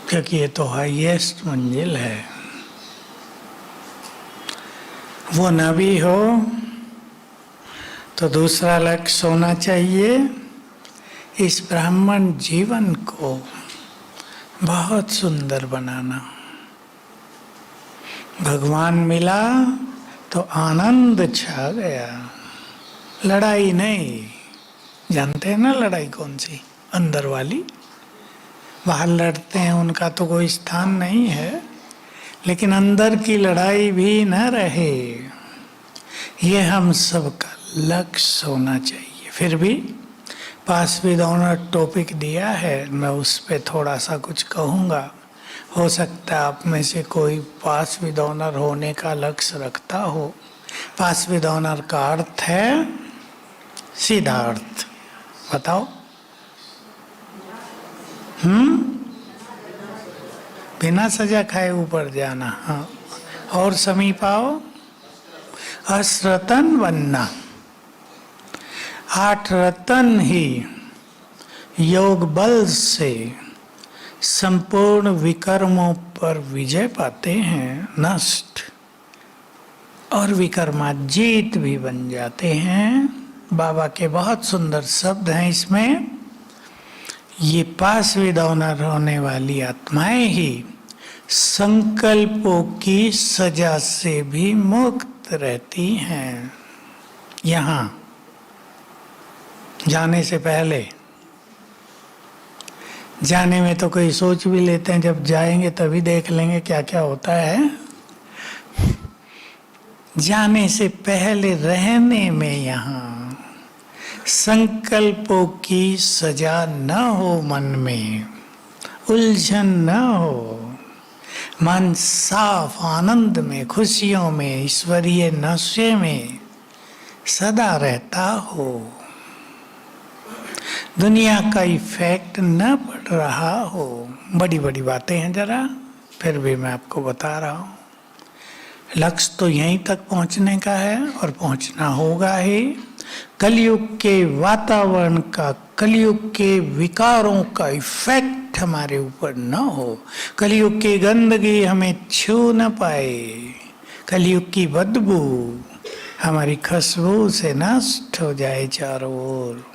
क्योंकि ये तो हाईएस्ट मंजिल है। वो न भी हो तो दूसरा लक्ष्य होना चाहिए, इस ब्राह्मण जीवन को बहुत सुंदर बनाना। भगवान मिला तो आनंद छा गया, लड़ाई नहीं। जानते हैं ना लड़ाई कौन सी? अंदर वाली। बाहर लड़ते हैं उनका तो कोई स्थान नहीं है, लेकिन अंदर की लड़ाई भी न रहे, ये हम सबका लक्ष्य होना चाहिए। फिर भी पास विद ऑनर टॉपिक दिया है, मैं उस पर थोड़ा सा कुछ कहूँगा। हो सकता है आप में से कोई पास विद ऑनर होने का लक्ष्य रखता हो। पास विद ऑनर का अर्थ है सीधा अर्थ, बताओ। बिना सजा खाए ऊपर जाना। हाँ, और समीप आओ, असरतन बनना। 8 रतन ही योग बल से संपूर्ण विकर्मों पर विजय पाते हैं, नष्ट, और विकर्मा जीत भी बन जाते हैं। बाबा के बहुत सुंदर शब्द हैं इसमें। ये पास विद ऑनर होने वाली आत्माएं ही संकल्पों की सजा से भी मुक्त रहती हैं। यहाँ जाने से पहले, जाने में तो कोई सोच भी लेते हैं, जब जाएंगे तभी देख लेंगे क्या क्या होता है। जाने से पहले रहने में यहाँ संकल्पों की सजा न हो, मन में उलझन न हो, मन साफ आनंद में, खुशियों में, ईश्वरीय नशे में सदा रहता हो, दुनिया का इफेक्ट न पड़ रहा हो। बड़ी बड़ी बातें हैं जरा, फिर भी मैं आपको बता रहा हूँ। लक्ष्य तो यहीं तक पहुँचने का है और पहुँचना होगा ही। कलयुग के वातावरण का, कलयुग के विकारों का इफेक्ट हमारे ऊपर न हो, कलयुग की गंदगी हमें छू न पाए, कलयुग की बदबू हमारी खुशबू से नष्ट हो जाए चारों ओर।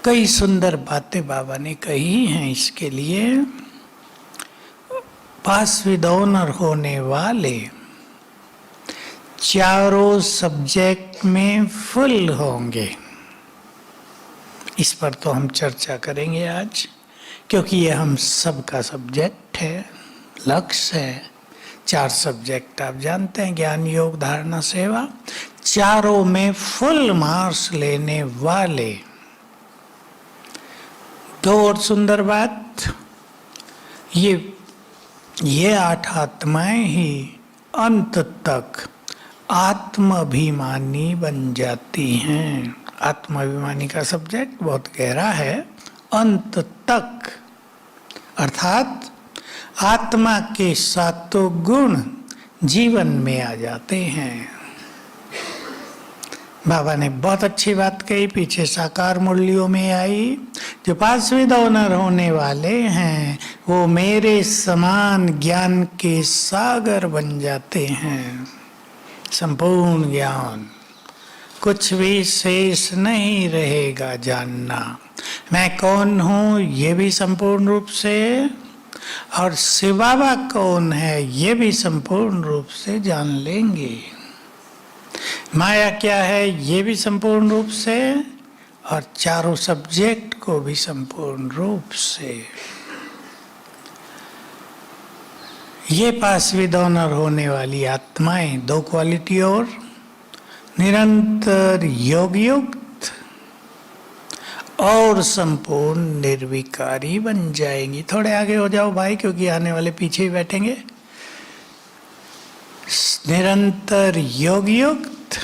कई सुंदर बातें बाबा ने कही हैं इसके लिए। पास विद ऑनर होने वाले चारों सब्जेक्ट में फुल होंगे। इस पर तो हम चर्चा करेंगे आज, क्योंकि ये हम सबका सब्जेक्ट है, लक्ष्य है। 4 सब्जेक्ट आप जानते हैं, ज्ञान, योग, धारणा, सेवा। चारों में फुल मार्क्स लेने वाले। 2 और सुंदर बात, ये 8 आत्माएं ही अंत तक आत्माभिमानी बन जाती हैं। आत्माभिमानी का सब्जेक्ट बहुत गहरा है। अंत तक अर्थात आत्मा के 7 गुण जीवन में आ जाते हैं। बाबा ने बहुत अच्छी बात कही, पीछे साकार मुरलियों में आई। जो पास विद ऑनर होने वाले हैं वो मेरे समान ज्ञान के सागर बन जाते हैं। संपूर्ण ज्ञान, कुछ भी शेष नहीं रहेगा जानना। मैं कौन हूँ ये भी संपूर्ण रूप से, और शिव बाबा कौन है ये भी संपूर्ण रूप से जान लेंगे। माया क्या है ये भी संपूर्ण रूप से, और चारों सब्जेक्ट को भी संपूर्ण रूप से। ये पास विद ऑनर होने वाली आत्माएं 2 क्वालिटी और निरंतर योग युक्त और संपूर्ण निर्विकारी बन जाएंगी। थोड़े आगे हो जाओ भाई, क्योंकि आने वाले पीछे ही बैठेंगे। निरंतर योग युक्त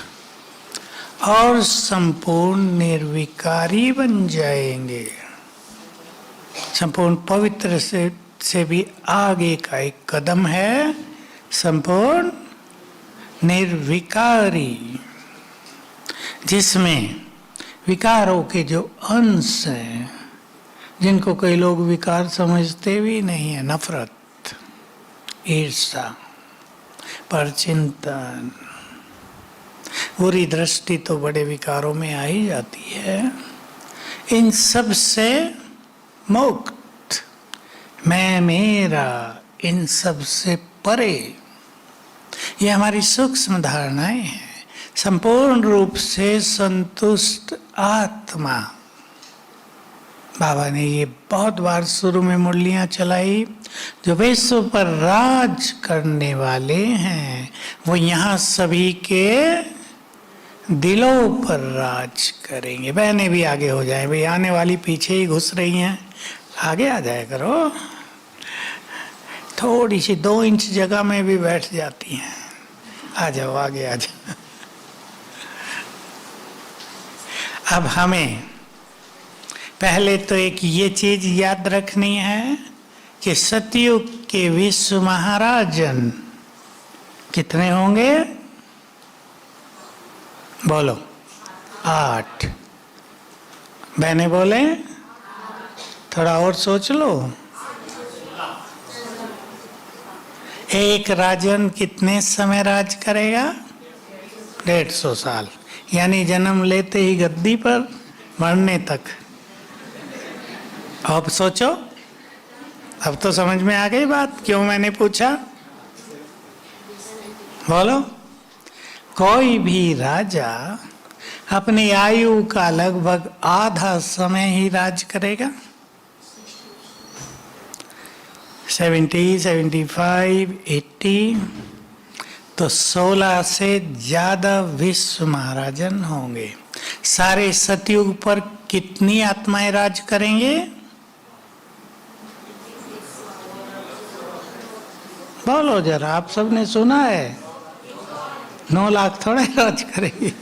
और संपूर्ण निर्विकारी बन जाएंगे। संपूर्ण पवित्र से भी आगे का एक कदम है संपूर्ण निर्विकारी, जिसमें विकारों के जो अंश हैं जिनको कई लोग विकार समझते भी नहीं है, नफरत, ईर्ष्या, परचिंतन, बुरी दृष्टि तो बड़े विकारों में आ ही जाती है। इन सब से मुक्त, मैं मेरा, इन सब से परे, ये हमारी सूक्ष्म धारणाएं हैं। संपूर्ण रूप से संतुष्ट आत्मा, बाबा ने ये बहुत बार शुरू में मुरलियां चलाई। जो विश्व पर राज करने वाले हैं वो यहाँ सभी के दिलों पर राज करेंगे। बहनें भी आगे हो जाए, भाई आने वाली पीछे ही घुस रही हैं, आगे आ जाया करो। थोड़ी सी 2 इंच जगह में भी बैठ जाती हैं, आ जाओ आगे आ जाओ। अब हमें पहले तो एक ये चीज याद रखनी है कि सतयुग के विश्व महाराजन कितने होंगे? बोलो 8। बहने बोले, थोड़ा और सोच लो। एक राजन कितने समय राज करेगा? 150 साल, यानी जन्म लेते ही गद्दी पर, मरने तक। अब सोचो, अब तो समझ में आ गई बात, क्यों मैंने पूछा? बोलो। कोई भी राजा अपनी आयु का लगभग आधा समय ही राज करेगा। 70, 75, 80, तो 16 से ज्यादा विश्व महाराजन होंगे। सारे सतयुग पर कितनी आत्माएं राज करेंगे? बोलो जरा, आप सबने सुना है? 9 लाख थोड़ा राज करेंगे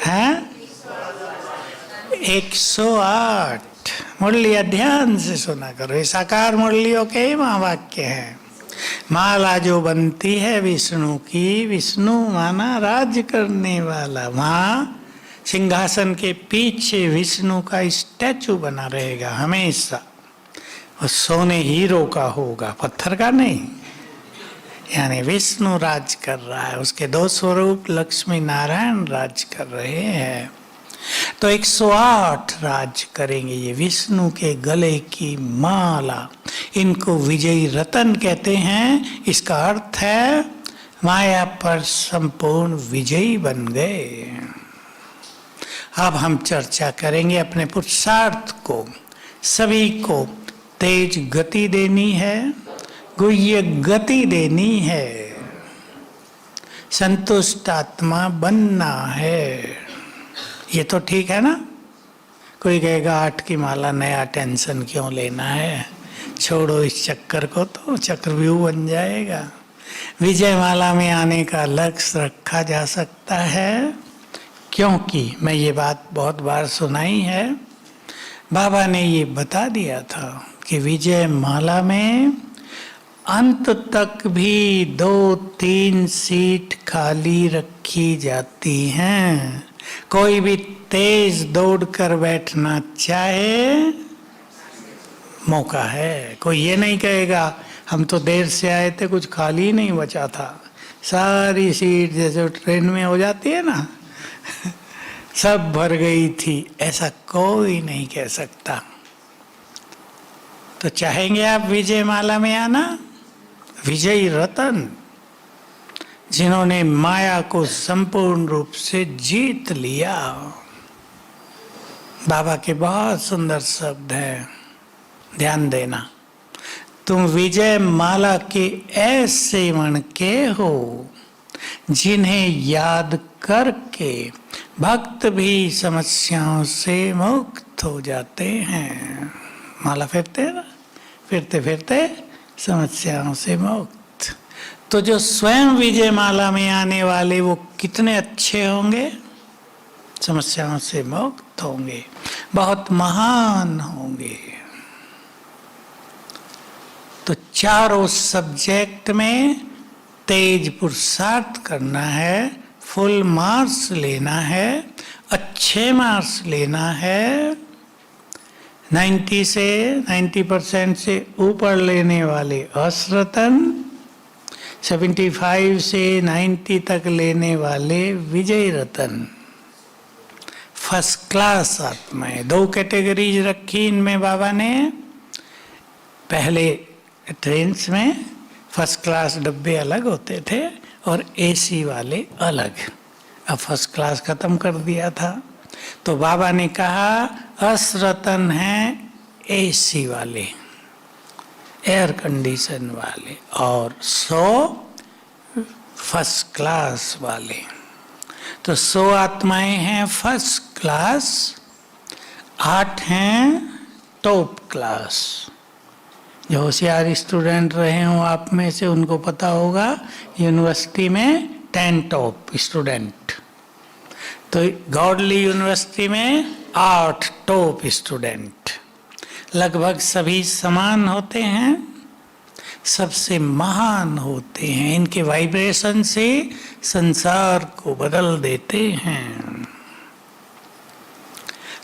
हैं? 108 मुरलियां ध्यान से सुना करो। ये साकार मुरलियों के ही महावाक्य हैं। माला जो बनती है विष्णु की, विष्णु माना राज करने वाला। वहां सिंहासन के पीछे विष्णु का स्टैचू बना रहेगा हमेशा। और सोने हीरो का होगा, पत्थर का नहीं। यानी विष्णु राज कर रहा है, उसके 2 स्वरूप लक्ष्मी नारायण राज कर रहे हैं। तो 108 राज करेंगे। ये विष्णु के गले की माला, इनको विजयी रतन कहते हैं। इसका अर्थ है माया पर संपूर्ण विजयी बन गए। अब हम चर्चा करेंगे अपने पुरुषार्थ को। सभी को तेज गति देनी है, गुह्य गति देनी है, संतुष्ट आत्मा बनना है। ये तो ठीक है ना? कोई कहेगा 8 की माला, नया टेंशन क्यों लेना है, छोड़ो इस चक्कर को, तो चक्रव्यूह बन जाएगा। विजय माला में आने का लक्ष्य रखा जा सकता है, क्योंकि मैं ये बात बहुत बार सुनाई है। बाबा ने ये बता दिया था कि विजय माला में अंत तक भी 2-3 सीट खाली रखी जाती हैं। कोई भी तेज दौड़ कर बैठना चाहे, मौका है। कोई ये नहीं कहेगा हम तो देर से आए थे, कुछ खाली नहीं बचा था, सारी सीट जैसे ट्रेन में हो जाती है ना सब भर गई थी, ऐसा कोई नहीं कह सकता। तो चाहेंगे आप विजय माला में आना? विजयी रतन, जिन्होंने माया को संपूर्ण रूप से जीत लिया। बाबा के बहुत सुंदर शब्द हैं, ध्यान देना। तुम विजय माला के ऐसे मणके हो जिन्हें याद करके भक्त भी समस्याओं से मुक्त हो जाते हैं। माला फेरते हैं ना, फिरते फिरते समस्याओं से मुक्त। तो जो स्वयं विजय माला में आने वाले वो कितने अच्छे होंगे? समस्याओं से मुक्त होंगे, बहुत महान होंगे। तो चारों सब्जेक्ट में तेज पुरुषार्थ करना है, फुल मार्क्स लेना है, अच्छे मार्क्स लेना है, 90% से ऊपर लेने वाले असरतन, 75 से 90 तक लेने वाले विजय रतन, फर्स्ट क्लास आत्माएं। 2 कैटेगरीज रखी इनमें बाबा ने। पहले ट्रेन्स में फर्स्ट क्लास डब्बे अलग होते थे और एसी वाले अलग। अब फर्स्ट क्लास खत्म कर दिया था, तो बाबा ने कहा असरतन है एसी वाले, एयर कंडीशन वाले, और 100 फर्स्ट क्लास वाले। तो 100 आत्माएं हैं फर्स्ट क्लास, 8 हैं टॉप क्लास। जो होशियार स्टूडेंट रहे हों आप में से उनको पता होगा, यूनिवर्सिटी में 10 टॉप स्टूडेंट, तो गॉडली यूनिवर्सिटी में 8 टॉप स्टूडेंट। लगभग सभी समान होते हैं, सबसे महान होते हैं। इनके वाइब्रेशन से संसार को बदल देते हैं।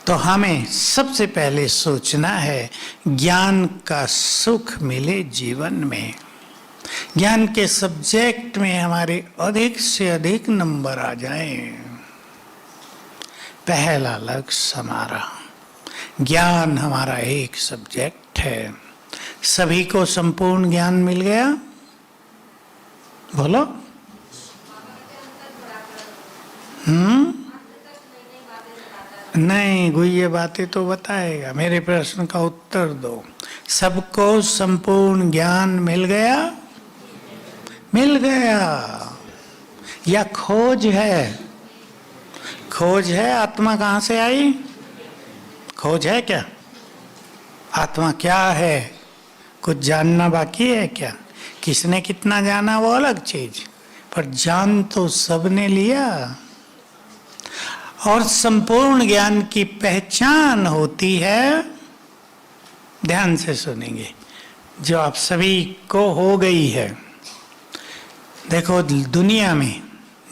तो हमें सबसे पहले सोचना है ज्ञान का सुख मिले जीवन में। ज्ञान के सब्जेक्ट में हमारे अधिक से अधिक नंबर आ जाएं। पहला लक्ष्य हमारा ज्ञान, हमारा एक सब्जेक्ट है। सभी को संपूर्ण ज्ञान मिल गया? बोलो। नहीं, गुह्य बातें तो बताएगा। मेरे प्रश्न का उत्तर दो। सबको संपूर्ण ज्ञान मिल गया? मिल गया या खोज है? खोज है। आत्मा कहाँ से आई? खोज है क्या? आत्मा क्या है? कुछ जानना बाकी है क्या? किसने कितना जाना वो अलग चीज, पर जान तो सबने लिया। और संपूर्ण ज्ञान की पहचान होती है, ध्यान से सुनेंगे, जो आप सभी को हो गई है। देखो, दुनिया में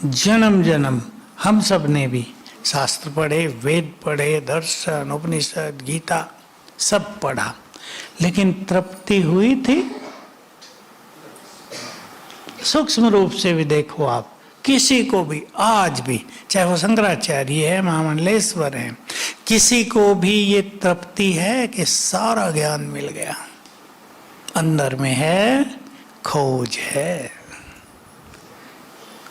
जन्म जन्म हम सब ने भी शास्त्र पढ़े, वेद पढ़े, दर्शन, उपनिषद, गीता सब पढ़ा, लेकिन तृप्ति हुई थी? सूक्ष्म रूप से भी देखो आप, किसी को भी आज भी, चाहे वो शंकराचार्य है, महामंडलेश्वर है, किसी को भी ये तृप्ति है कि सारा ज्ञान मिल गया? अंदर में है खोज, है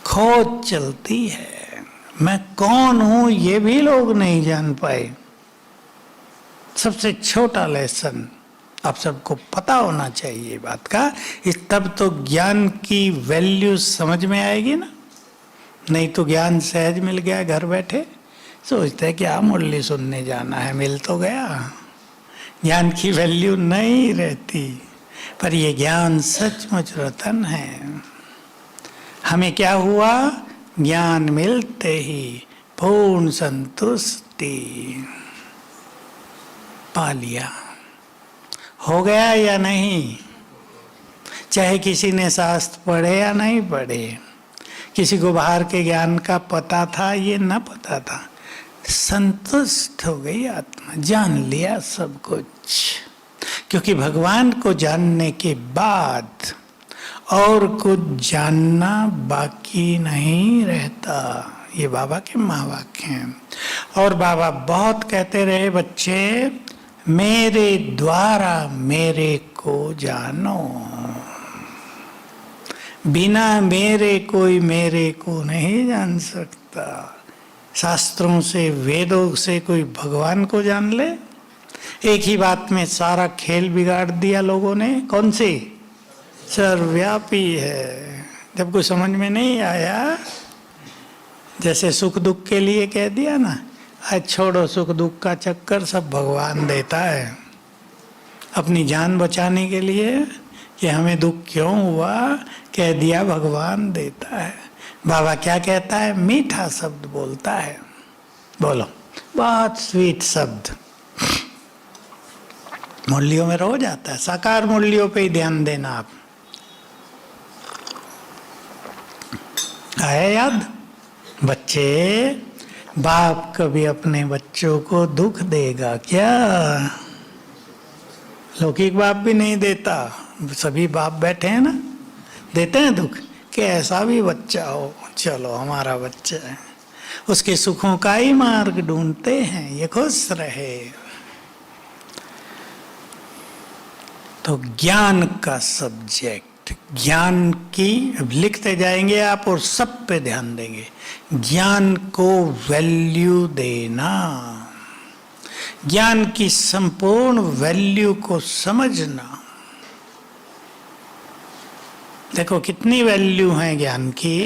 खोज चलती है। मैं कौन हूं ये भी लोग नहीं जान पाए। सबसे छोटा लेसन आप सबको पता होना चाहिए बात का, इस तब तो ज्ञान की वैल्यू समझ में आएगी ना। नहीं तो ज्ञान सहज मिल गया घर बैठे, सोचते हैं क्या मुरली सुनने जाना है, मिल तो गया। ज्ञान की वैल्यू नहीं रहती। पर ये ज्ञान सचमुच रतन है। हमें क्या हुआ? ज्ञान मिलते ही पूर्ण संतुष्टि पा लिया। हो गया या नहीं? चाहे किसी ने शास्त्र पढ़े या नहीं पढ़े, किसी को बाहर के ज्ञान का पता था ये न पता था, संतुष्ट हो गई आत्मा, जान लिया सब कुछ। क्योंकि भगवान को जानने के बाद और कुछ जानना बाकी नहीं रहता। ये बाबा के महावाक्य हैं। और बाबा बहुत कहते रहे, बच्चे मेरे द्वारा मेरे को जानो, बिना मेरे कोई मेरे को नहीं जान सकता। शास्त्रों से, वेदों से कोई भगवान को जान ले? एक ही बात में सारा खेल बिगाड़ दिया लोगों ने। कौन सी? सर्वव्यापी है। जब कोई समझ में नहीं आया, जैसे सुख दुख के लिए कह दिया ना, आज छोड़ो सुख दुख का चक्कर, सब भगवान देता है। अपनी जान बचाने के लिए कि हमें दुख क्यों हुआ, कह दिया भगवान देता है। बाबा क्या कहता है? मीठा शब्द बोलता है। बोलो, बहुत स्वीट शब्द मूल्यों में रोज आता है। साकार मूल्यों पे ही ध्यान देना। आप आया याद? बच्चे बाप कभी अपने बच्चों को दुख देगा क्या? लौकिक बाप भी नहीं देता। सभी बाप बैठे हैं ना, देते हैं दुख कि ऐसा भी बच्चा हो, चलो हमारा बच्चा है, उसके सुखों का ही मार्ग ढूंढते हैं, ये खुश रहे। तो ज्ञान का सब्जेक्ट, ज्ञान की लिखते जाएंगे आप और सब पे ध्यान देंगे। ज्ञान को वैल्यू देना, ज्ञान की संपूर्ण वैल्यू को समझना। देखो कितनी वैल्यू है ज्ञान की।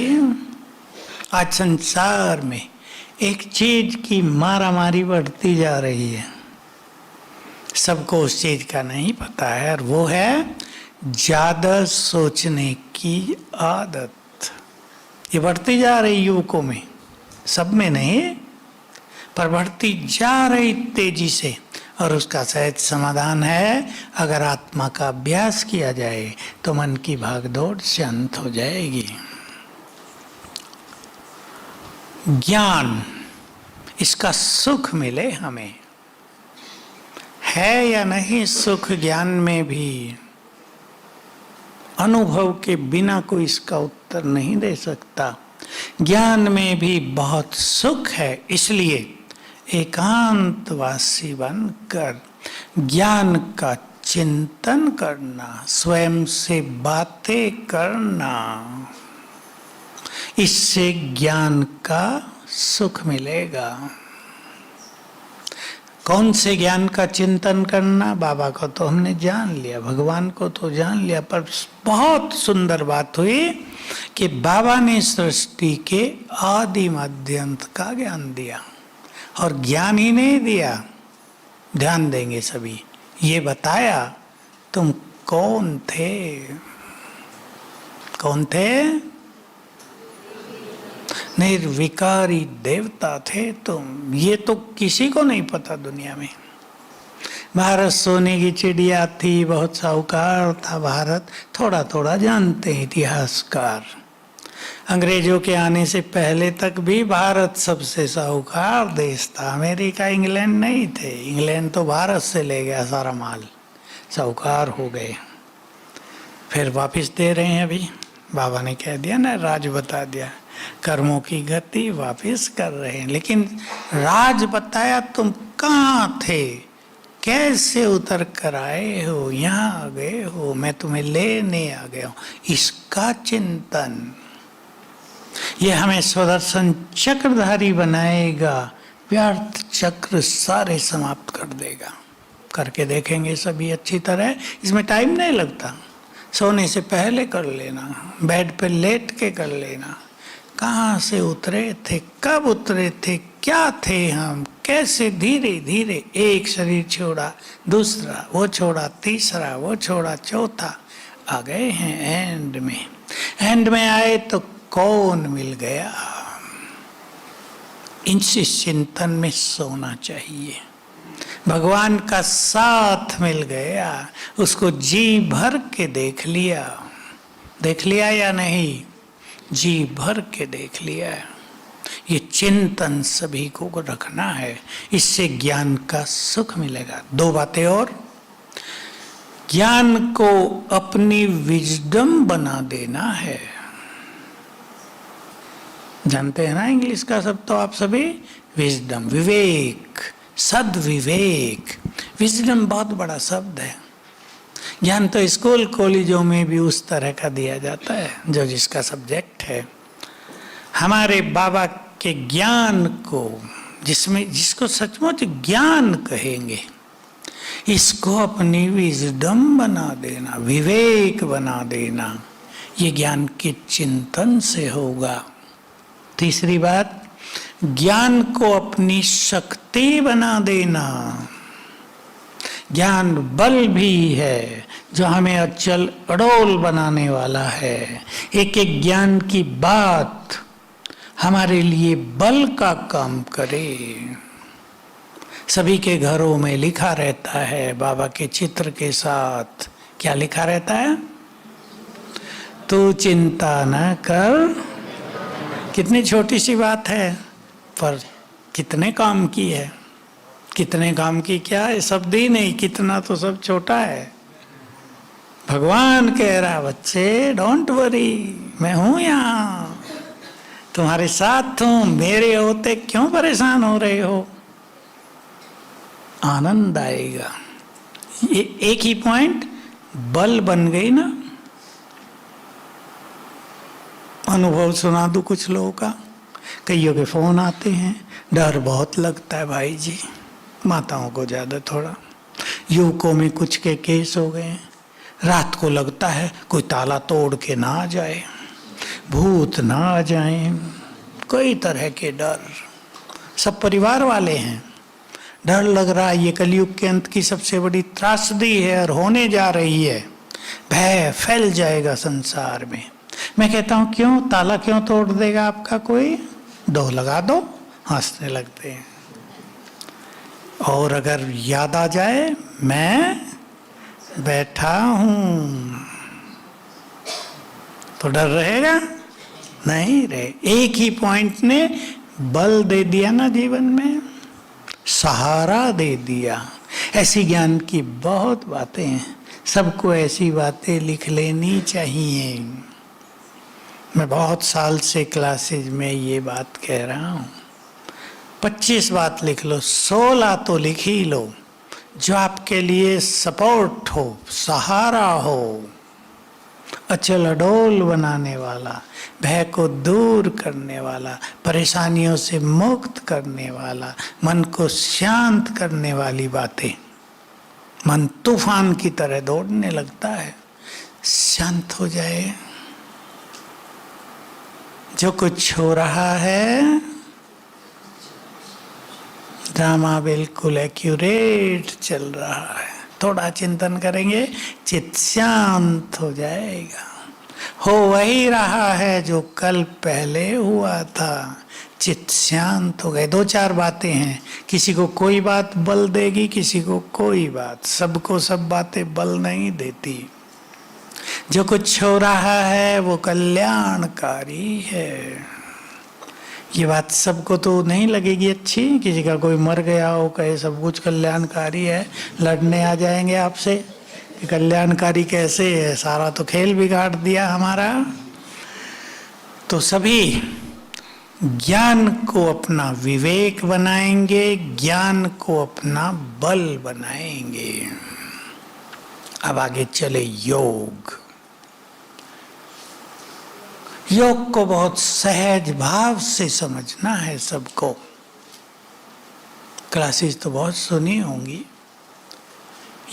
आज संसार में एक चीज की मारामारी बढ़ती जा रही है, सबको उस चीज का नहीं पता है, और वो है ज्यादा सोचने की आदत। ये बढ़ती जा रही युवकों में, सब में नहीं पर बढ़ती जा रही तेजी से। और उसका सहज समाधान है, अगर आत्मा का अभ्यास किया जाए तो मन की भागदौड़ शांत हो जाएगी। ज्ञान, इसका सुख मिले हमें, है या नहीं सुख ज्ञान में भी? अनुभव के बिना कोई इसका उत्तर नहीं दे सकता। ज्ञान में भी बहुत सुख है, इसलिए एकांतवासी बनकर ज्ञान का चिंतन करना, स्वयं से बातें करना, इससे ज्ञान का सुख मिलेगा। कौन से ज्ञान का चिंतन करना? बाबा को तो हमने जान लिया, भगवान को तो जान लिया, पर बहुत सुंदर बात हुई कि बाबा ने सृष्टि के आदि मध्य अंत का ज्ञान दिया, और ज्ञान ही नहीं दिया, ध्यान देंगे सभी, ये बताया तुम कौन थे। कौन थे? निर्विकारी देवता थे तुम। ये तो किसी को नहीं पता दुनिया में। भारत सोने की चिड़िया थी, बहुत साहूकार था भारत, थोड़ा थोड़ा जानते हैं इतिहासकार। अंग्रेजों के आने से पहले तक भी भारत सबसे साहूकार देश था। अमेरिका इंग्लैंड नहीं थे, इंग्लैंड तो भारत से ले गया सारा माल, साहूकार हो गए। फिर वापस दे रहे हैं, अभी बाबा ने कह दिया ना, राज बता दिया, कर्मों की गति वापस कर रहे हैं। लेकिन राज बताया तुम कहाँ थे, कैसे उतर कर आए हो, यहाँ आ गए हो, मैं तुम्हें लेने आ गया हूँ, इसका चिंतन ये हमें सुदर्शन चक्रधारी बनाएगा, व्यर्थ चक्र सारे समाप्त कर देगा। करके देखेंगे सभी अच्छी तरह, इसमें टाइम नहीं लगता, सोने से पहले कर लेना, बेड पे लेट के कर लेना। कहाँ से उतरे थे, कब उतरे थे, क्या थे हम, कैसे धीरे धीरे एक शरीर छोड़ा, दूसरा वो छोड़ा, तीसरा वो छोड़ा, चौथा, आ गए हैं एंड में। एंड में आए तो कौन मिल गया। इनसे चिंतन में सोना चाहिए। भगवान का साथ मिल गया, उसको जी भर के देख लिया। देख लिया या नहीं? जी भर के देख लिया। ये चिंतन सभी को रखना है, इससे ज्ञान का सुख मिलेगा। दो बातें और, ज्ञान को अपनी विजडम बना देना है। जानते हैं ना इंग्लिश का शब्द तो आप सभी, विजडम, विवेक, सद्विवेक। विजडम बहुत बड़ा शब्द है। ज्ञान तो स्कूल कॉलेजों में भी उस तरह का दिया जाता है जो जिसका सब्जेक्ट है। हमारे बाबा के ज्ञान को, जिसको सचमुच ज्ञान कहेंगे, इसको अपनी विजडम बना देना, विवेक बना देना, ये ज्ञान के चिंतन से होगा। तीसरी बात, ज्ञान को अपनी शक्ति बना देना। ज्ञान बल भी है जो हमें अचल अडोल बनाने वाला है। एक एक ज्ञान की बात हमारे लिए बल का काम करे। सभी के घरों में लिखा रहता है बाबा के चित्र के साथ, क्या लिखा रहता है? तू चिंता न कर। कितनी छोटी सी बात है, पर कितने काम की है, कितने काम की क्या है, शब्द ही नहीं, कितना तो सब छोटा है। भगवान कह रहा बच्चे डोंट वरी, मैं हूं यहां, तुम्हारे साथ हूं, मेरे होते क्यों परेशान हो रहे हो। आनंद आएगा। ये एक ही पॉइंट बल बन गई ना। अनुभव सुना दूं कुछ लोगों का, कईयों के फोन आते हैं, डर बहुत लगता है भाई जी, माताओं को ज्यादा थोड़ा, युवकों में कुछ के केस हो गए, रात को लगता है कोई ताला तोड़ के ना आ जाए, भूत ना आ जाए, कई तरह के डर, सब परिवार वाले हैं। डर लग रहा है, ये कलयुग के अंत की सबसे बड़ी त्रासदी है और होने जा रही है। भय फैल जाएगा संसार में। मैं कहता हूं क्यों, ताला क्यों तोड़ देगा आपका कोई, दो लगा दो, हंसने लगते हैं। और अगर याद आ जाए मैं बैठा हूं, तो डर रहेगा नहीं रहे। एक ही पॉइंट ने बल दे दिया ना जीवन में, सहारा दे दिया। ऐसी ज्ञान की बहुत बातें हैं, सबको ऐसी बातें लिख लेनी चाहिए। मैं बहुत साल से क्लासेज में ये बात कह रहा हूं। 25 बात लिख लो, 16 तो लिख ही लो, जो आपके लिए सपोर्ट हो, सहारा हो, अचल अडोल बनाने वाला, भय को दूर करने वाला, परेशानियों से मुक्त करने वाला, मन को शांत करने वाली बातें। मन तूफान की तरह दौड़ने लगता है, शांत हो जाए। जो कुछ हो रहा है ड्रामा बिल्कुल एक्यूरेट चल रहा है, थोड़ा चिंतन करेंगे चित्त शांत हो जाएगा। हो वही रहा है जो कल पहले हुआ था, चित्त शांत हो गए। 2-4 बातें हैं, किसी को कोई बात बल देगी, किसी को कोई बात, सबको सब बातें बल नहीं देती। जो कुछ हो रहा है वो कल्याणकारी है। ये बात सबको तो नहीं लगेगी अच्छी, किसी का कोई मर गया हो कहे सब कुछ कल्याणकारी है, लड़ने आ जाएंगे आपसे कि कल्याणकारी कैसे है, सारा तो खेल बिगाड़ दिया हमारा। तो सभी ज्ञान को अपना विवेक बनाएंगे, ज्ञान को अपना बल बनाएंगे। अब आगे चले योग। योग को बहुत सहज भाव से समझना है सबको। क्लासेस तो बहुत सुनी होंगी।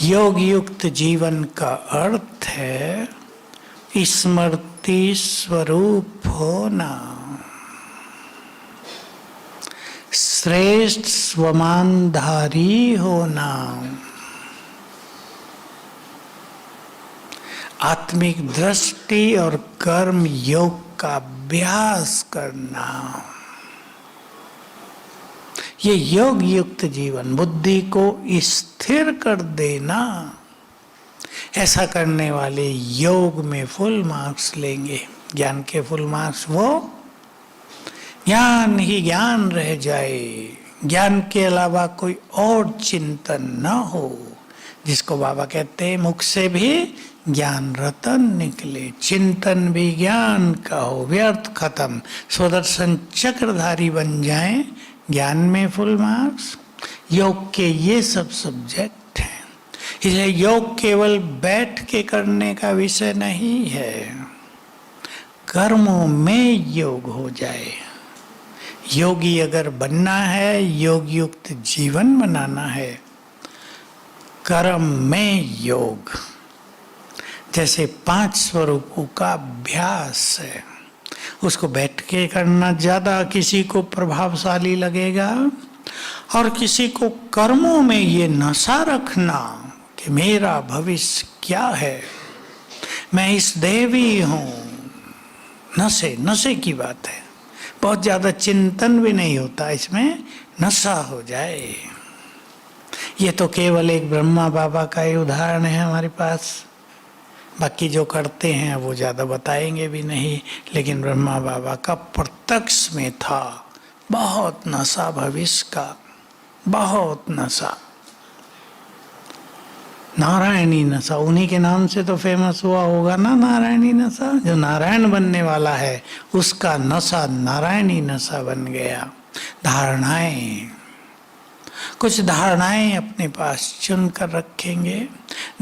योग युक्त जीवन का अर्थ है स्मृति स्वरूप होना, श्रेष्ठ स्वमानधारी होना, आत्मिक दृष्टि और कर्म योग का अभ्यास करना। ये योग युक्त जीवन, बुद्धि को स्थिर कर देना, ऐसा करने वाले योग में फुल मार्क्स लेंगे। ज्ञान के फुल मार्क्स वो ज्ञान ही ज्ञान रह जाए, ज्ञान के अलावा कोई और चिंतन न हो, जिसको बाबा कहते हैं मुख से भी ज्ञान रतन निकले, चिंतन भी ज्ञान का हो, व्यर्थ खत्म, स्वदर्शन चक्रधारी बन जाएं, ज्ञान में फुल मार्क्स। योग के ये सब सब्जेक्ट हैं, इसलिए योग केवल बैठ के करने का विषय नहीं है, कर्मों में योग हो जाए। योगी अगर बनना है, योग युक्त जीवन बनाना है, कर्म में योग, जैसे 5 स्वरूपों का अभ्यास है, उसको बैठ के करना ज्यादा किसी को प्रभावशाली लगेगा, और किसी को कर्मों में ये नशा रखना कि मेरा भविष्य क्या है, मैं इस देवी हूं, नशे की बात है, बहुत ज्यादा चिंतन भी नहीं होता, इसमें नशा हो जाए। ये तो केवल एक ब्रह्मा बाबा का ही उदाहरण है हमारे पास, बाकी जो करते हैं वो ज़्यादा बताएंगे भी नहीं, लेकिन ब्रह्मा बाबा का प्रत्यक्ष में था, बहुत नशा भविष्य का, बहुत नशा, नारायणी नशा। उन्हीं के नाम से तो फेमस हुआ होगा ना, नारायणी नशा। जो नारायण बनने वाला है उसका नशा नारायणी नशा बन गया। धारणाएं, कुछ धारणाएं अपने पास चुन कर रखेंगे।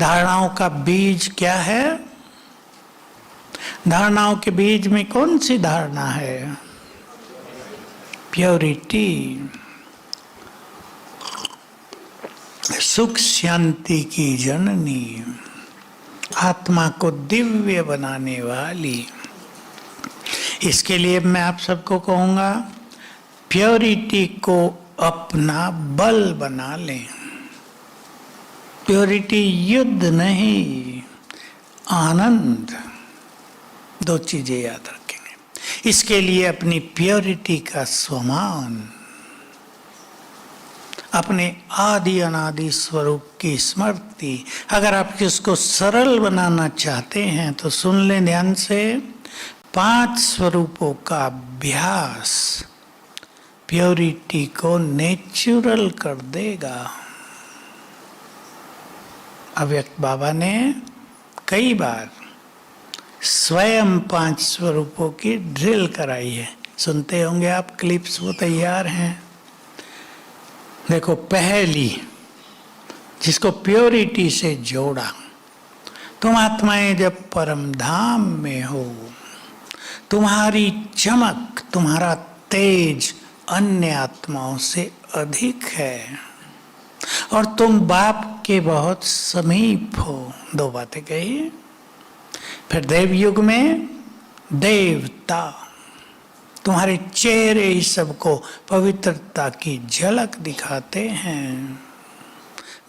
धारणाओं का बीज क्या है? धारणाओं के बीज में कौन सी धारणा है? प्योरिटी, सुख शांति की जननी, आत्मा को दिव्य बनाने वाली। इसके लिए मैं आप सबको कहूँगा, प्योरिटी को अपना बल बना लें। प्योरिटी युद्ध नहीं, आनंद। दो चीजें याद रखेंगे। इसके लिए अपनी प्योरिटी का स्वमान, अपने आदि अनादि स्वरूप की स्मृति। अगर आप इसको सरल बनाना चाहते हैं तो सुन लें ध्यान से। 5 स्वरूपों का अभ्यास प्योरिटी को नेचुरल कर देगा। अव्यक्त बाबा ने कई बार स्वयं 5 स्वरूपों की ड्रिल कराई है। सुनते होंगे आप क्लिप्स, वो तैयार हैं। देखो, पहली जिसको प्योरिटी से जोड़ा, तुम आत्माएं जब परम धाम में हो, तुम्हारी चमक, तुम्हारा तेज अन्य आत्माओं से अधिक है और तुम बाप के बहुत समीप हो। 2 बातें कही। फिर देवयुग में देवता, तुम्हारे चेहरे ही सबको पवित्रता की झलक दिखाते हैं।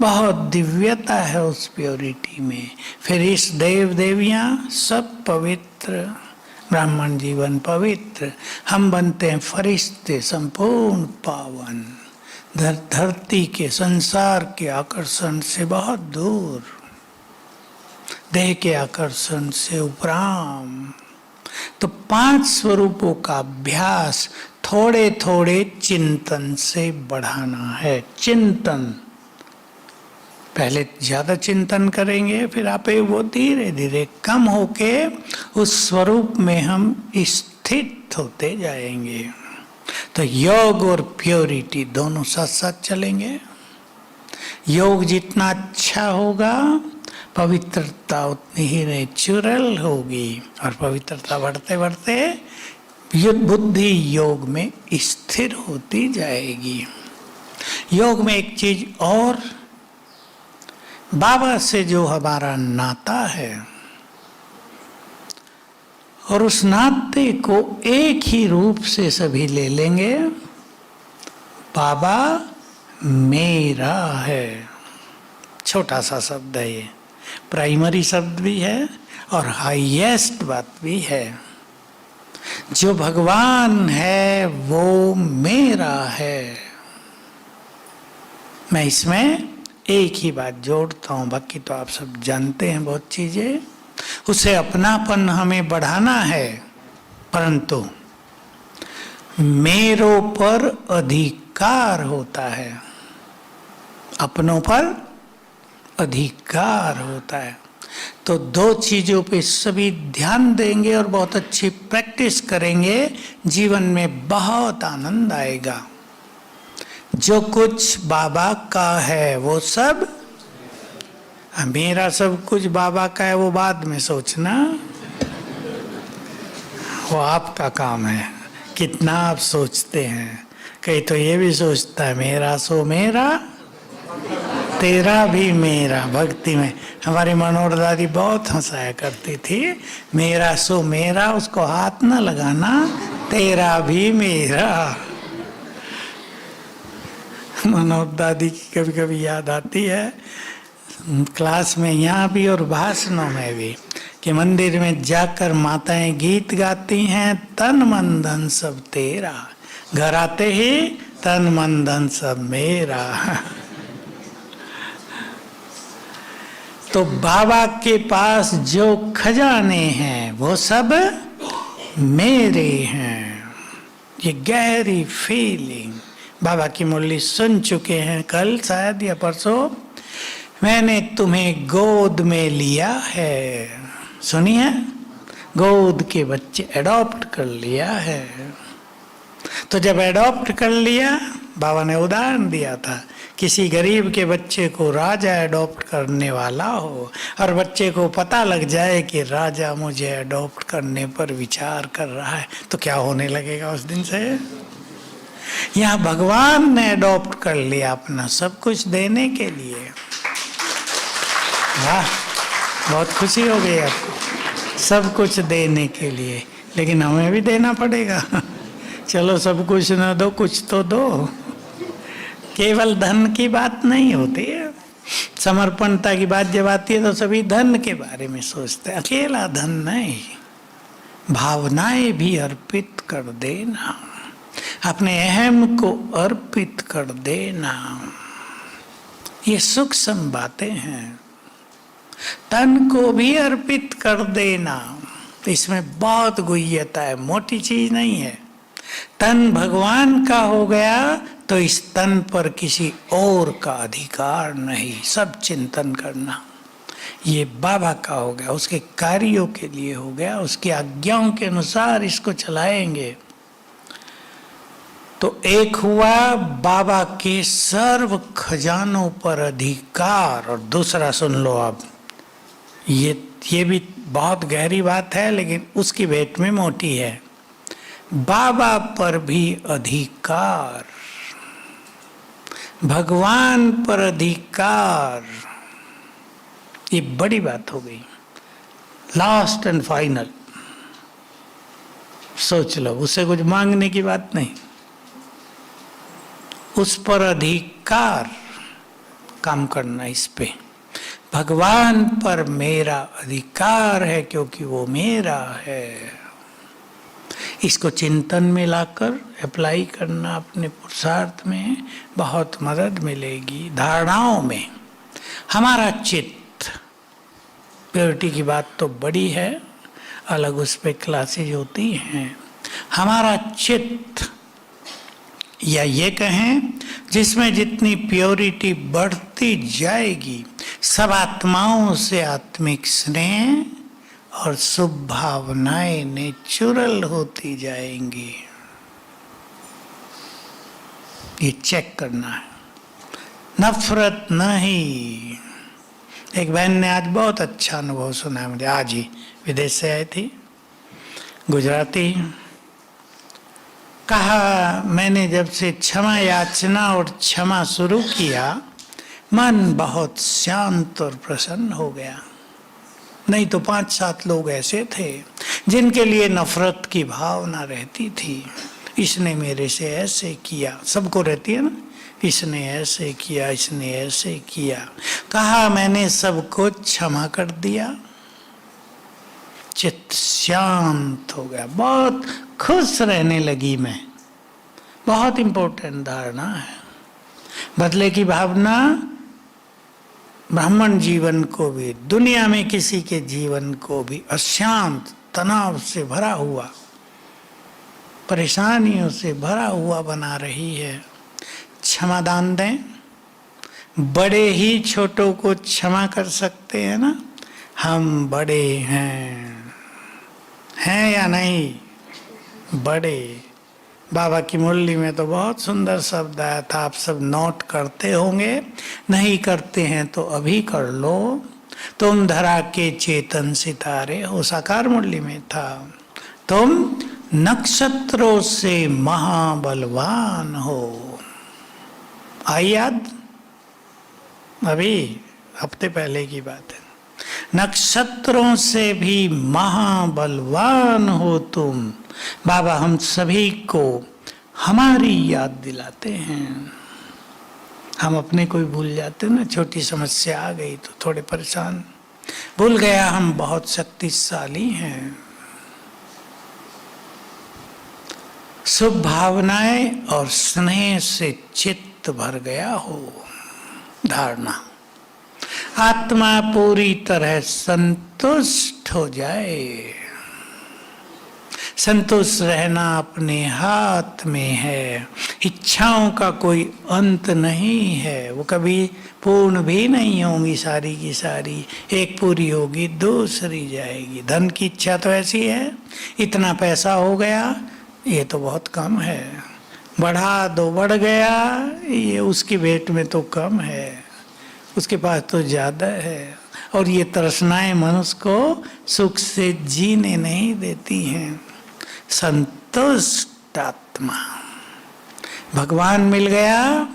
बहुत दिव्यता है उस प्योरिटी में। फिर इस देव देवियां सब पवित्र, ब्राह्मण जीवन पवित्र, हम बनते हैं फरिश्ते संपूर्ण पावन, धरती के संसार के आकर्षण से बहुत दूर, देह के आकर्षण से उपराम। तो 5 स्वरूपों का अभ्यास थोड़े थोड़े चिंतन से बढ़ाना है। चिंतन, पहले ज्यादा चिंतन करेंगे, फिर आप वो धीरे धीरे कम होके उस स्वरूप में हम स्थित होते जाएंगे। तो योग और प्योरिटी दोनों साथ साथ चलेंगे। योग जितना अच्छा होगा, पवित्रता उतनी ही नेचुरल होगी और पवित्रता बढ़ते बढ़ते बुद्धि योग में स्थिर होती जाएगी। योग में एक चीज और, बाबा से जो हमारा नाता है और उस नाते को एक ही रूप से सभी ले लेंगे। बाबा मेरा है, छोटा सा शब्द है ये, प्राइमरी शब्द भी है और हाईएस्ट बात भी है। जो भगवान है वो मेरा है। मैं इसमें एक ही बात जोड़ता हूं, बाकी तो आप सब जानते हैं बहुत चीजें। उसे अपनापन हमें बढ़ाना है, परंतु मेरों पर अधिकार होता है, अपनों पर अधिकार होता है। तो 2 चीजों पे सभी ध्यान देंगे और बहुत अच्छी प्रैक्टिस करेंगे, जीवन में बहुत आनंद आएगा। जो कुछ बाबा का है वो सब मेरा, सब कुछ बाबा का है वो बाद में सोचना, वो आपका काम है कितना आप सोचते हैं। कई तो ये भी सोचता है मेरा सो मेरा, तेरा भी मेरा। भक्ति में हमारी मनोहर दादी बहुत हंसाया करती थी, मेरा सो मेरा, उसको हाथ न लगाना, तेरा भी मेरा। मनोहर दादी की कभी कभी याद आती है, क्लास में यहाँ भी और भाषणों में भी, कि मंदिर में जाकर माताएं गीत गाती हैं, तन मन धन सब तेरा, घर आते ही तन मन धन सब मेरा। तो बाबा के पास जो खजाने हैं वो सब मेरे हैं। ये गहरी फीलिंग बाबा की मुरली सुन चुके हैं कल शायद या परसों। मैंने तुम्हें गोद में लिया है, सुनी है? गोद के बच्चे एडॉप्ट कर लिया है। तो जब एडॉप्ट कर लिया, बाबा ने उदाहरण दिया था, किसी गरीब के बच्चे को राजा एडॉप्ट करने वाला हो और बच्चे को पता लग जाए कि राजा मुझे एडॉप्ट करने पर विचार कर रहा है, तो क्या होने लगेगा उस दिन से? यहाँ भगवान ने एडॉप्ट कर लिया अपना सब कुछ देने के लिए। वाह, बहुत खुशी हो गई आपको, सब कुछ देने के लिए। लेकिन हमें भी देना पड़ेगा। चलो सब कुछ ना दो, कुछ तो दो। केवल धन की बात नहीं होती है। समर्पणता की बात जब आती है तो सभी धन के बारे में सोचते हैं। अकेला धन नहीं, भावनाएं भी अर्पित कर देना, अपने अहम को अर्पित कर देना, ये सूक्ष्म बातें हैं। तन को भी अर्पित कर देना, तो इसमें बहुत गुह्यता है, मोटी चीज नहीं है। तन भगवान का हो गया तो इस तन पर किसी और का अधिकार नहीं। सब चिंतन करना ये बाबा का हो गया, उसके कार्यों के लिए हो गया, उसकी आज्ञाओं के अनुसार इसको चलाएंगे। तो एक हुआ बाबा के सर्व खजानों पर अधिकार, और दूसरा सुन लो आप, ये भी बहुत गहरी बात है लेकिन उसकी भेंट में मोटी है। बाबा पर भी अधिकार, भगवान पर अधिकार, ये बड़ी बात हो गई। लास्ट एंड फाइनल सोच लो, उससे कुछ मांगने की बात नहीं, उस पर अधिकार, काम करना इस पे। भगवान पर मेरा अधिकार है क्योंकि वो मेरा है। इसको चिंतन में लाकर अप्लाई करना अपने पुरुषार्थ में, बहुत मदद मिलेगी। धारणाओं में हमारा चित्त, प्योरिटी की बात तो बड़ी है, अलग उस पे क्लासेज होती हैं। हमारा चित्त, या ये कहें जिसमें जितनी प्योरिटी बढ़ती जाएगी, सब आत्माओं से आत्मिक स्नेह और शुभ भावनाएं नेचुरल होती जाएंगी। ये चेक करना है, नफरत नहीं। एक बहन ने आज बहुत अच्छा अनुभव सुना मुझे, आज ही विदेश से आई थी, गुजराती। कहा मैंने जब से क्षमा याचना और क्षमा शुरू किया, मन बहुत शांत और प्रसन्न हो गया। नहीं तो 5-7 लोग ऐसे थे जिनके लिए नफरत की भावना रहती थी। इसने मेरे से ऐसे किया, सबको रहती है ना, इसने ऐसे किया, इसने ऐसे किया। कहा मैंने सबको क्षमा कर दिया, चित्त शांत हो गया, बहुत खुश रहने लगी मैं। बहुत इंपॉर्टेंट धारणा है। बदले की भावना ब्राह्मण जीवन को भी, दुनिया में किसी के जीवन को भी अशांत, तनाव से भरा हुआ, परेशानियों से भरा हुआ बना रही है। क्षमादान दें, बड़े ही छोटों को क्षमा कर सकते हैं ना। हम बड़े हैं या नहीं? बड़े। बाबा की मुरली में तो बहुत सुंदर शब्द आया था, आप सब नोट करते होंगे, नहीं करते हैं तो अभी कर लो। तुम धरा के चेतन सितारे हो, साकार मुरली में था। तुम नक्षत्रों से महाबलवान हो। आई याद? अभी हफ्ते पहले की बात है। नक्षत्रों से भी महाबलवान हो तुम। बाबा हम सभी को हमारी याद दिलाते हैं। हम अपने को भी भूल जाते हैं ना, छोटी समस्या आ गई तो थोड़े परेशान, भूल गया हम बहुत शक्तिशाली हैं। शुभ भावनाएं और स्नेह से चित्त भर गया हो। धारणा, आत्मा पूरी तरह संतुष्ट हो जाए, संतुष्ट रहना अपने हाथ में है। इच्छाओं का कोई अंत नहीं है, वो कभी पूर्ण भी नहीं होंगी, सारी की सारी। एक पूरी होगी दूसरी जाएगी। धन की इच्छा तो ऐसी है, इतना पैसा हो गया, ये तो बहुत कम है, बढ़ा दो बढ़ गया, ये उसकी भेंट में तो कम है, उसके पास तो ज्यादा है। और ये तृष्णाएं मनुष्य को सुख से जीने नहीं देती हैं। संतुष्ट आत्मा, भगवान मिल गया,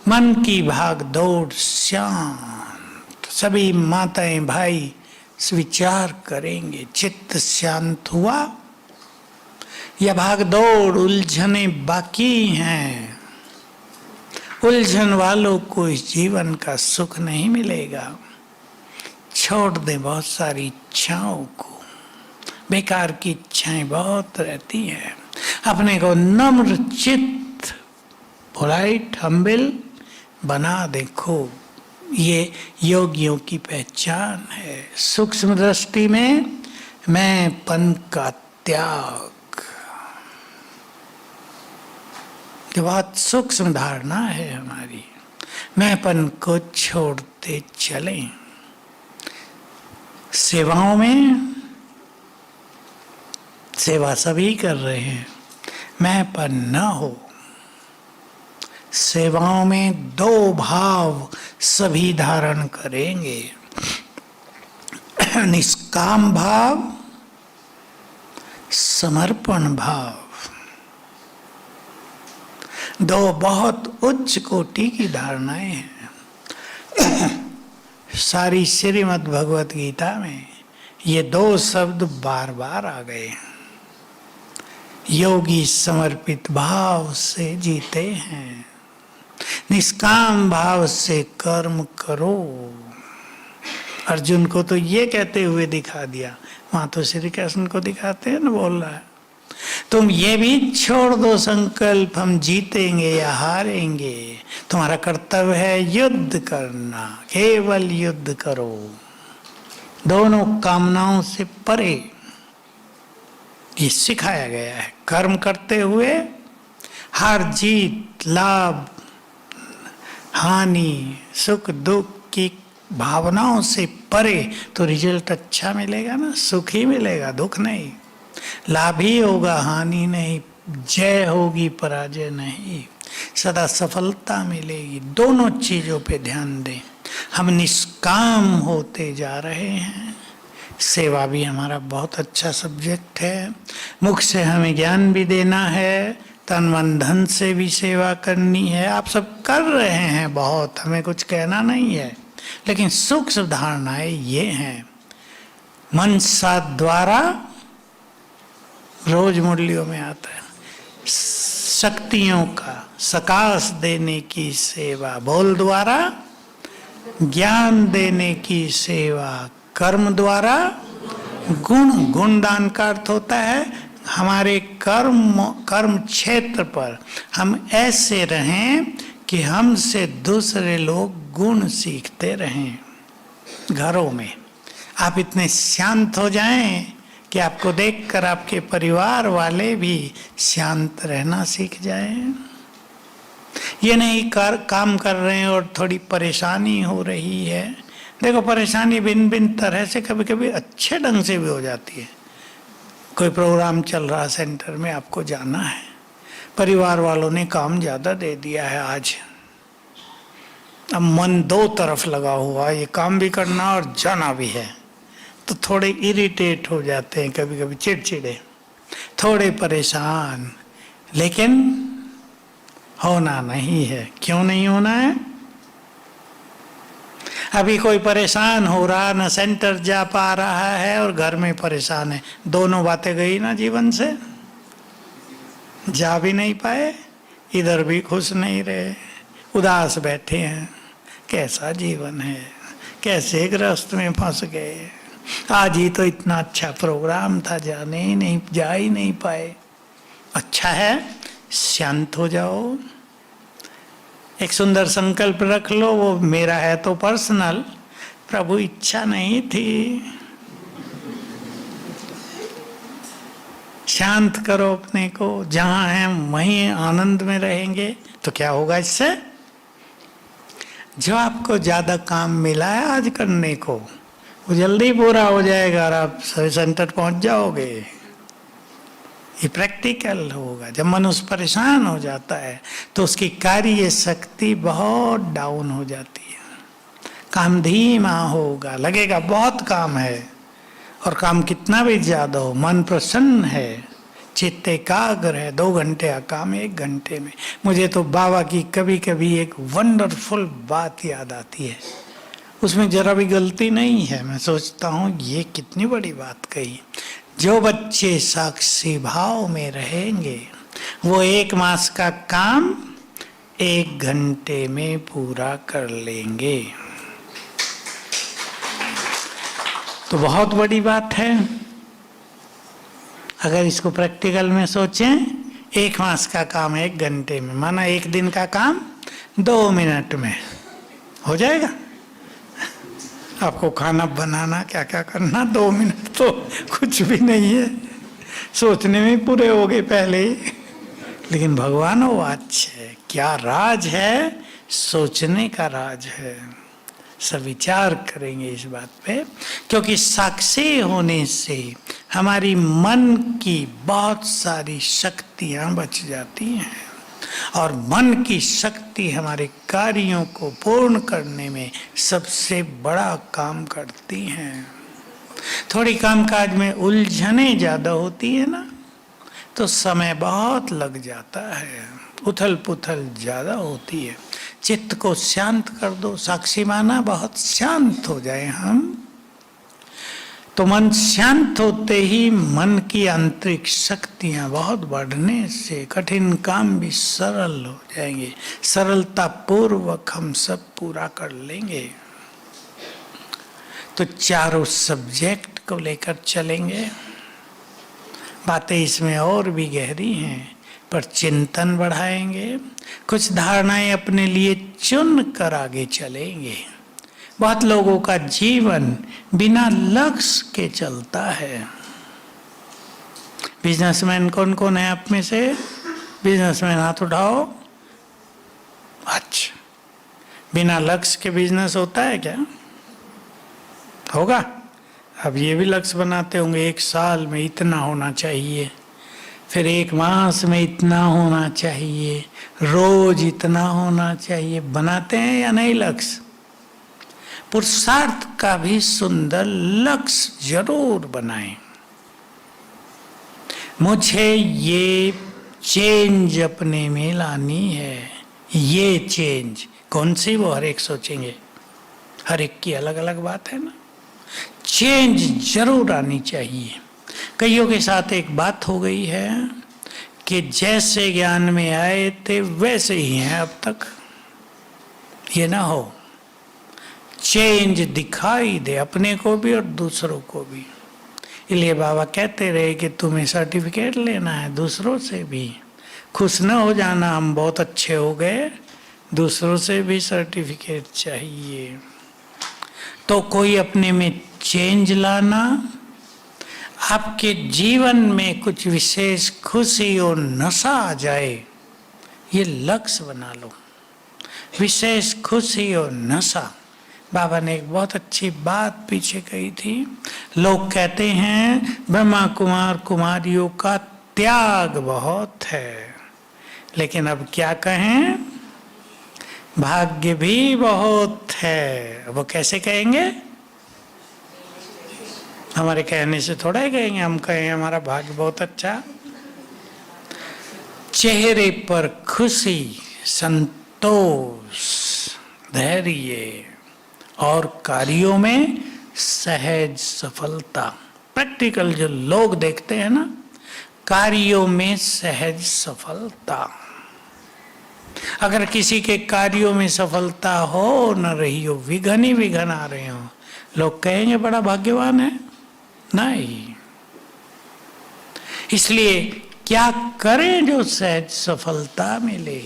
मन की भाग दौड़ शांत। सभी माताएं भाई विचार करेंगे, चित्त शांत हुआ या भाग दौड़ उलझने बाकी हैं। उलझन वालों को इस जीवन का सुख नहीं मिलेगा। छोड़ दे बहुत सारी इच्छाओं को, बेकार की इच्छाएं बहुत रहती हैं। अपने को नम्र चित्त, पोलाइट, हम्बिल बना देखो, ये योगियों की पहचान है। सूक्ष्म दृष्टि में मैंपन का त्याग, ये बहुत सूक्ष्म धारणा है हमारी। मैंपन को छोड़ते चलें। सेवाओं में सेवा सभी कर रहे हैं, मैंपन न हो। सेवाओं में दो भाव सभी धारण करेंगे, निष्काम भाव, समर्पण भाव। दो बहुत उच्च कोटि की धारणाएं हैं। सारी श्रीमद् भगवत गीता में ये दो शब्द बार बार आ गए। योगी समर्पित भाव से जीते हैं, निष्काम भाव से कर्म करो। अर्जुन को तो ये कहते हुए दिखा दिया, वहां तो श्री कृष्ण को दिखाते हैं ना, बोल रहा है तुम ये भी छोड़ दो संकल्प, हम जीतेंगे या हारेंगे। तुम्हारा कर्तव्य है युद्ध करना, केवल युद्ध करो, दोनों कामनाओं से परे। ये सिखाया गया है। कर्म करते हुए हार जीत, लाभ हानि, सुख दुख की भावनाओं से परे तो रिजल्ट अच्छा मिलेगा ना, सुख ही मिलेगा, दुख नहीं। लाभ ही होगा, हानि नहीं। जय होगी, पराजय नहीं। सदा सफलता मिलेगी। दोनों चीजों पे ध्यान दें। हम निष्काम होते जा रहे हैं। सेवा भी हमारा बहुत अच्छा सब्जेक्ट है। मुख से हमें ज्ञान भी देना है, तन मन धन से भी सेवा करनी है। आप सब कर रहे हैं बहुत, हमें कुछ कहना नहीं है, लेकिन सूक्ष्म धारणाएं ये हैं। मनसा द्वारा रोज मुरलियों में आता है, शक्तियों का सकाश देने की सेवा, बोल द्वारा ज्ञान देने की सेवा, कर्म द्वारा गुण दान का अर्थ होता है हमारे कर्म क्षेत्र पर हम ऐसे रहें कि हमसे दूसरे लोग गुण सीखते रहें। घरों में आप इतने शांत हो जाएं कि आपको देखकर आपके परिवार वाले भी शांत रहना सीख जाएं। ये नहीं काम कर रहे हैं और थोड़ी परेशानी हो रही है। देखो, परेशानी भिन्न तरह से कभी कभी अच्छे ढंग से भी हो जाती है। कोई प्रोग्राम चल रहा सेंटर में, आपको जाना है, परिवार वालों ने काम ज़्यादा दे दिया है आज, अब मन दो तरफ लगा हुआ, ये काम भी करना और जाना भी है, तो थोड़े इरिटेट हो जाते हैं, कभी कभी चिड़चिड़े, थोड़े परेशान। लेकिन होना नहीं है। क्यों नहीं होना है? अभी कोई परेशान हो रहा, न सेंटर जा पा रहा है और घर में परेशान है, दोनों बातें गई ना जीवन से। जा भी नहीं पाए, इधर भी खुश नहीं रहे, उदास बैठे हैं। कैसा जीवन है, कैसे ग्रस्त में फंस गए। आज ही तो इतना अच्छा प्रोग्राम था, जा ही नहीं पाए। अच्छा है, शांत हो जाओ, एक सुंदर संकल्प रख लो, वो मेरा है तो पर्सनल, प्रभु इच्छा नहीं थी। शांत करो अपने को, जहां हैं वहीं आनंद में रहेंगे। तो क्या होगा इससे? जो आपको ज्यादा काम मिला है आज करने को, वो जल्दी पूरा हो जाएगा और आप सर्विस सेंटर पहुंच जाओगे। ये प्रैक्टिकल होगा। जब मनुष्य परेशान हो जाता है तो उसकी कार्य शक्ति बहुत डाउन हो जाती है, काम धीमा होगा, लगेगा बहुत काम है। और काम कितना भी ज्यादा हो, मन प्रसन्न है, चित्त एकाग्र है, 2 घंटे का काम 1 घंटे में। मुझे तो बाबा की कभी कभी एक वंडरफुल बात याद आती है, उसमें जरा भी गलती नहीं है। मैं सोचता हूँ ये कितनी बड़ी बात कही। जो बच्चे साक्षी भाव में रहेंगे वो 1 मास का काम 1 घंटे में पूरा कर लेंगे। तो बहुत बड़ी बात है। अगर इसको प्रैक्टिकल में सोचें, 1 मास का काम 1 घंटे में, माना 1 दिन का काम 2 मिनट में हो जाएगा। आपको खाना बनाना, क्या क्या करना, 2 मिनट तो कुछ भी नहीं है, सोचने में पूरे हो गए पहले ही। लेकिन भगवान वो अच्छे, क्या राज है, सोचने का राज है। सब विचार करेंगे इस बात पे, क्योंकि साक्षी होने से हमारी मन की बहुत सारी शक्तियां बच जाती हैं और मन की शक्ति हमारे कार्यों को पूर्ण करने में सबसे बड़ा काम करती हैं। थोड़ी कामकाज में उलझने ज्यादा होती है ना, तो समय बहुत लग जाता है, उथल पुथल ज्यादा होती है। चित्त को शांत कर दो, साक्षी माना बहुत शांत हो जाए हम, तो मन शांत होते ही मन की आंतरिक शक्तियां बहुत बढ़ने से कठिन काम भी सरल हो जाएंगे। सरलता पूर्वक हम सब पूरा कर लेंगे। तो चारों सब्जेक्ट को लेकर चलेंगे। बातें इसमें और भी गहरी हैं, पर चिंतन बढ़ाएंगे, कुछ धारणाएं अपने लिए चुन कर आगे चलेंगे। बहुत लोगों का जीवन बिना लक्ष्य के चलता है। बिजनेसमैन कौन कौन है आप में से? बिजनेसमैन हाथ उठाओ। अच्छा, बिना लक्ष्य के बिजनेस होता है क्या? होगा। अब ये भी लक्ष्य बनाते होंगे, 1 साल में इतना होना चाहिए, फिर 1 मास में इतना होना चाहिए, रोज इतना होना चाहिए। बनाते हैं या नहीं लक्ष्य? पुरुषार्थ का भी सुंदर लक्ष्य जरूर बनाएं। मुझे ये चेंज अपने में लानी है। ये चेंज कौन सी, वो हर एक सोचेंगे, हर एक की अलग अलग बात है ना। चेंज जरूर आनी चाहिए। कईयों के साथ एक बात हो गई है कि जैसे ज्ञान में आए थे वैसे ही हैं अब तक। ये ना हो, चेंज दिखाई दे अपने को भी और दूसरों को भी। इसलिए बाबा कहते रहे कि तुम्हें सर्टिफिकेट लेना है दूसरों से भी। खुश न हो जाना हम बहुत अच्छे हो गए, दूसरों से भी सर्टिफिकेट चाहिए। तो कोई अपने में चेंज लाना, आपके जीवन में कुछ विशेष खुशी और नशा आ जाए, ये लक्ष्य बना लो। विशेष खुशी और नशा। बाबा ने एक बहुत अच्छी बात पीछे कही थी। लोग कहते हैं ब्रह्मा कुमार कुमारियों का त्याग बहुत है, लेकिन अब क्या कहें, भाग्य भी बहुत है। वो कैसे कहेंगे? हमारे कहने से थोड़ा ही कहेंगे। हम कहें हमारा भाग्य बहुत अच्छा। चेहरे पर खुशी, संतोष, धैर्य और कार्यों में सहज सफलता। प्रैक्टिकल जो लोग देखते हैं ना, कार्यों में सहज सफलता। अगर किसी के कार्यों में सफलता हो न रही हो, विघन ही विघन आ रहे हो, लोग कहेंगे बड़ा भाग्यवान है? नहीं। इसलिए क्या करें जो सहज सफलता मिले।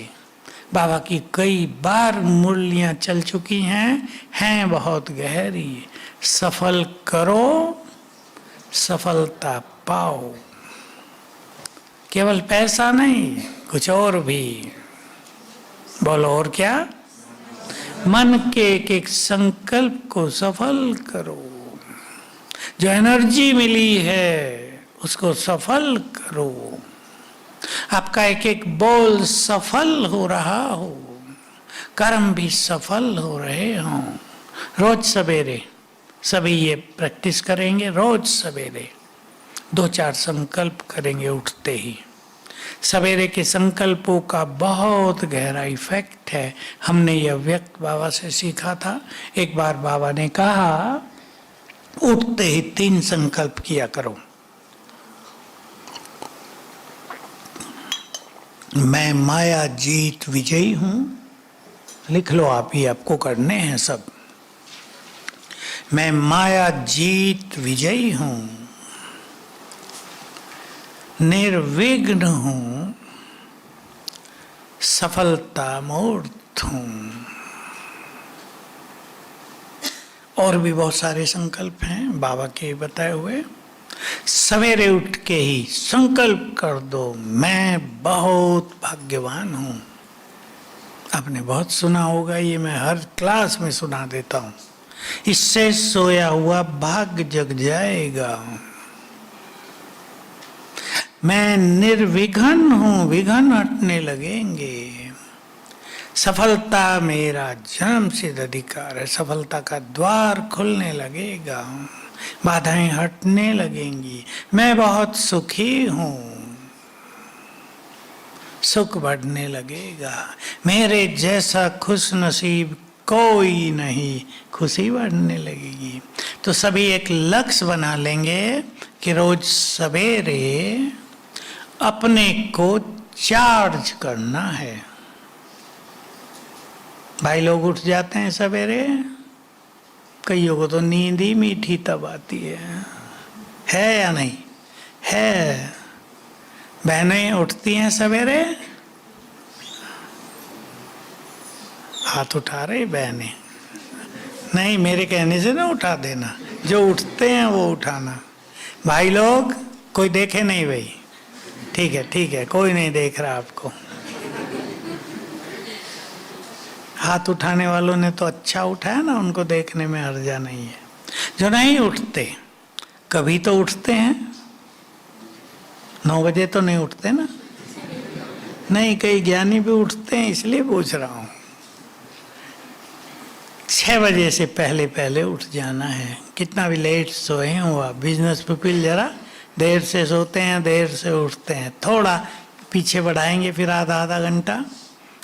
बाबा की कई बार मुरलियां चल चुकी हैं बहुत गहरी। सफल करो, सफलता पाओ। केवल पैसा नहीं, कुछ और भी। बोलो और क्या? मन के एक एक संकल्प को सफल करो। जो एनर्जी मिली है उसको सफल करो। आपका एक एक बोल सफल हो रहा हो, कर्म भी सफल हो रहे हों। रोज सवेरे सभी ये प्रैक्टिस करेंगे। रोज सवेरे 2-4 संकल्प करेंगे उठते ही। सवेरे के संकल्पों का बहुत गहरा इफेक्ट है। हमने यह व्यक्त बाबा से सीखा था। एक बार बाबा ने कहा, उठते ही 3 संकल्प किया करो। मैं माया जीत विजयी हूं। लिख लो आप, ही आपको करने हैं सब। मैं माया जीत विजयी हूं, निर्विघ्न हूं, सफलता मूर्त हूं। और भी बहुत सारे संकल्प हैं बाबा के बताए हुए। सवेरे उठ के ही संकल्प कर दो, मैं बहुत भाग्यवान हूं। आपने बहुत सुना होगा, ये मैं हर क्लास में सुना देता हूं। इससे सोया हुआ भाग्य जग जाएगा। मैं निर्विघ्न हूं, विघ्न हटने लगेंगे। सफलता मेरा जन्म सिद्ध अधिकार है। सफलता का द्वार खुलने लगेगा, बाधाएं हटने लगेंगी। मैं बहुत सुखी हूं, सुख बढ़ने लगेगा। मेरे जैसा खुश नसीब कोई नहीं, खुशी बढ़ने लगेगी। तो सभी एक लक्ष्य बना लेंगे कि रोज सवेरे अपने को चार्ज करना है। भाई लोग उठ जाते हैं सवेरे, कईयों को तो नींद ही मीठी तब आती है या नहीं है? बहनें उठती हैं सवेरे? हाथ उठा रहे बहनें? नहीं, मेरे कहने से ना उठा देना, जो उठते हैं वो उठाना। भाई लोग कोई देखे नहीं भाई? ठीक है ठीक है, कोई नहीं देख रहा आपको। हाथ उठाने वालों ने तो अच्छा उठाया ना, उनको देखने में हर्जा नहीं है। जो नहीं उठते, कभी तो उठते हैं। 9 बजे तो नहीं उठते ना? नहीं, कई ज्ञानी भी उठते हैं, इसलिए पूछ रहा हूं। 6 बजे से पहले पहले उठ जाना है। कितना भी लेट सोए हो आप, बिजनेस पीपल जरा देर से सोते हैं, देर से उठते हैं। थोड़ा पीछे बढ़ाएंगे फिर आधा घंटा,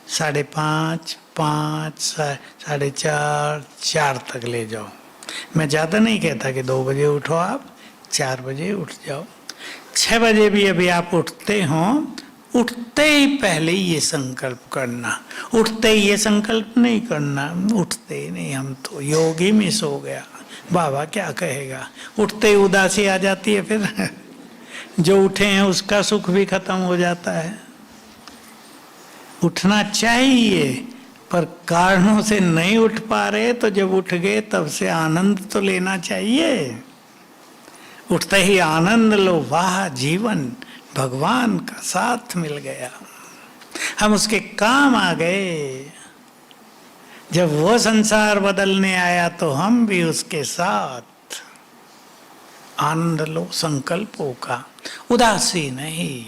5:30, 5, 4:30, 4 तक ले जाओ। मैं ज़्यादा नहीं कहता कि 2 बजे उठो, आप 4 बजे उठ जाओ। 6 बजे भी अभी आप उठते हो, उठते ही पहले ये संकल्प करना। उठते ही ये संकल्प नहीं करना, उठते ही नहीं, हम तो योगी मिस हो गया, बाबा क्या कहेगा। उठते ही उदासी आ जाती है, फिर जो उठे हैं उसका सुख भी खत्म हो जाता है। उठना चाहिए, पर कारणों से नहीं उठ पा रहे, तो जब उठ गए तब से आनंद तो लेना चाहिए। उठते ही आनंद लो, वाह जीवन, भगवान का साथ मिल गया, हम उसके काम आ गए। जब वो संसार बदलने आया तो हम भी उसके साथ। आनंद लो संकल्पों का, उदासी नहीं।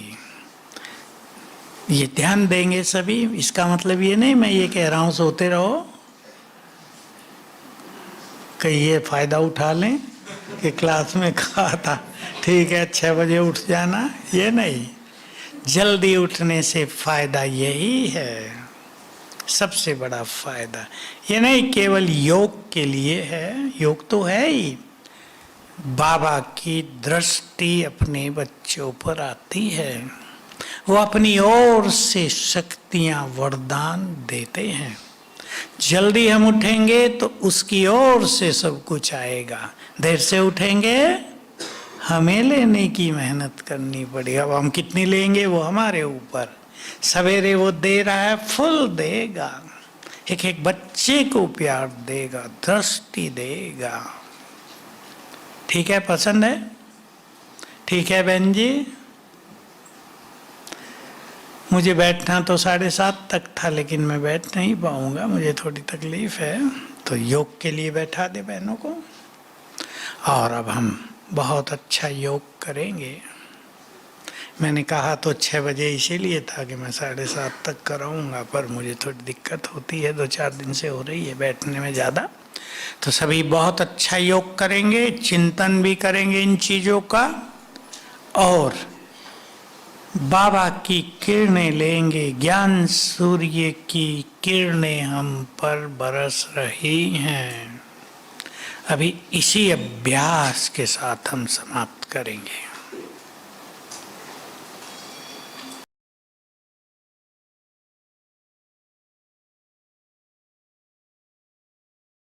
ये ध्यान देंगे सभी। इसका मतलब ये नहीं मैं ये कह रहा हूं सोते रहो, कहीं ये फायदा उठा लें कि क्लास में कहा था ठीक है 6 बजे उठ जाना, ये नहीं। जल्दी उठने से फायदा यही है, सबसे बड़ा फायदा। ये नहीं केवल योग के लिए है, योग तो है ही। बाबा की दृष्टि अपने बच्चों पर आती है, वो अपनी ओर से शक्तियां वरदान देते हैं। जल्दी हम उठेंगे तो उसकी ओर से सब कुछ आएगा। देर से उठेंगे, हमें लेने की मेहनत करनी पड़ेगी। अब हम कितनी लेंगे वो हमारे ऊपर। सवेरे वो दे रहा है, फुल देगा, एक एक बच्चे को प्यार देगा, दृष्टि देगा। ठीक है, पसंद है? ठीक है बहन जी, मुझे बैठना तो 7:30 तक था, लेकिन मैं बैठ नहीं पाऊंगा, मुझे थोड़ी तकलीफ है, तो योग के लिए बैठा दे बहनों को। और अब हम बहुत अच्छा योग करेंगे। मैंने कहा तो 6 बजे इसीलिए था कि मैं 7:30 तक कराऊंगा, पर मुझे थोड़ी दिक्कत होती है, 2-4 दिन से हो रही है बैठने में ज़्यादा। तो सभी बहुत अच्छा योग करेंगे, चिंतन भी करेंगे इन चीज़ों का, और बाबा की किरणें लेंगे। ज्ञान सूर्य की किरणें हम पर बरस रही हैं। अभी इसी अभ्यास के साथ हम समाप्त करेंगे।